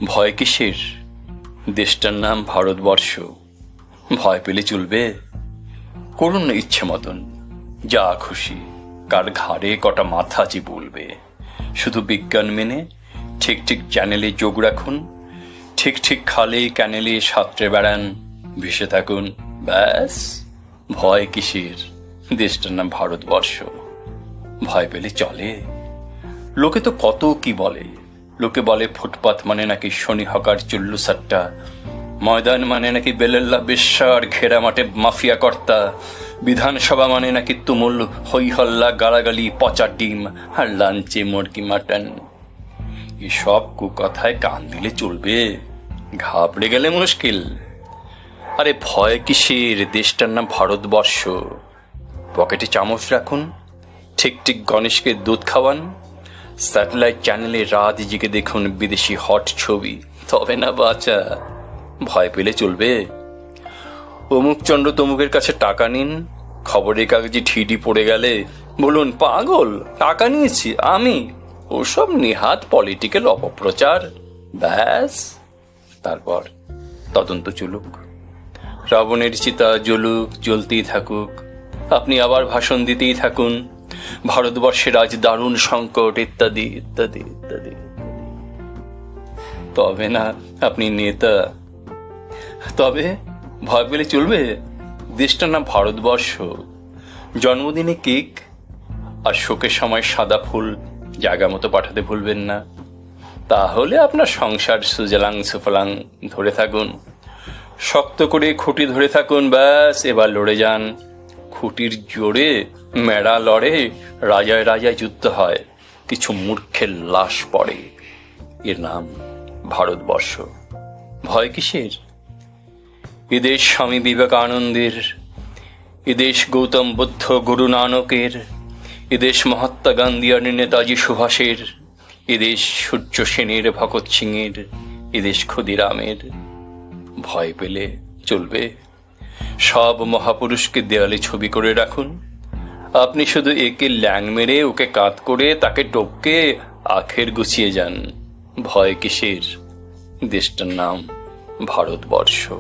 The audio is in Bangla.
ভয় কিসের? দেশটার নাম ভারতবর্ষ। ভয় পেলে চলবে? করুন না ইচ্ছে মতন, যা খুশি। কার ঘাড়ে কটা মাথা চিবুলবে? শুধু বিজ্ঞান মেনে ঠিক ঠিক চ্যানেলে যোগ রাখুন, ঠিক ঠিক খালে ক্যানেলে সাঁতরে বেড়ান, ভেসে থাকুন। ব্যাস, ভয় কিসের? দেশটার নাম ভারতবর্ষ। ভয় পেলে চলে? লোকে তো কত কি বলে। লোকে বলে ফুটপাত মানে নাকি শনি হকার চুল্লু সাট্টা, ময়দান মানে নাকি বেলেল্লা বেশ্যার ঘেরা মাঠে মাফিয়া কর্তা, বিধানসভা মানে নাকি তুমুল হইহল্লা গালাগালি পচা ডিম আর লাঞ্চে মুরগি মাটন। এসব কুকথায় কান দিলে চলবে? ঘাবড়ে গেলে মুশকিল। আরে ভয় কিসের? দেশটার নাম ভারতবর্ষ। পকেটে চামচ রাখুন, ঠিক ঠিক গণেশকে দুধ খাওয়ান, স্যাটেলাইট চ্যানেলে রাত জেগে দেখুন বিদেশি হট ছবি, তবে না বাঁচা। ভয় পেলে চলবে? অমুক চন্দ্র তমুকের কাছে টাকা নিন, খবরের কাগজে ঠিডি পড়ে গেলে বলুন, পাগল, টাকা নিয়েছি আমি। ওসব নেহাত পলিটিক্যাল অপপ্রচার। ব্যাস, তারপর তদন্ত চলুক, রাবণের চিতা জ্বলুক, জ্বলতেই থাকুক, আপনি আবার ভাষণ দিতেই থাকুন, ভারতবর্ষের আজ দারুণ সংকট, ইত্যাদি ইত্যাদি ইত্যাদি। তবে না আপনি নেতা। তবে ভয় পেলে চলবে? দেশটার নাম ভারতবর্ষ। জন্মদিনে কেক আর শোকের সময় সাদা ফুল জায়গা মতো পাঠাতে ভুলবেন না। তাহলে আপনার সংসার সুজলাং সুফলাং। ধরে থাকুন, শক্ত করে খুঁটি ধরে থাকুন। ব্যাস, এবার লড়ে যান। খুঁটির জোরে মেড়া লড়ে, রাজায় রাজায় যুদ্ধ হয়, কিছু মূর্খের লাশ পড়ে। এর নাম ভারতবর্ষ। ভয় কিসের? এদেশ স্বামী বিবেকানন্দের, এদেশ গৌতম বুদ্ধ গুরু নানকের, এদেশ মহাত্মা গান্ধী আর নেতাজি সুভাষের, এদেশ সূর্য সেনের ভগৎ সিংয়ের, এদেশ ক্ষুদিরামের। ভয় পেলে চলবে? সব মহাপুরুষকে দেয়ালে ছবি করে রাখুন, আপনি শুধু একে ল্যাং মেরে ওকে কাত করে তাকে টপকে আখের গুছিয়ে যান। ভয় কিসের? দেশটার নাম ভারতবর্ষ।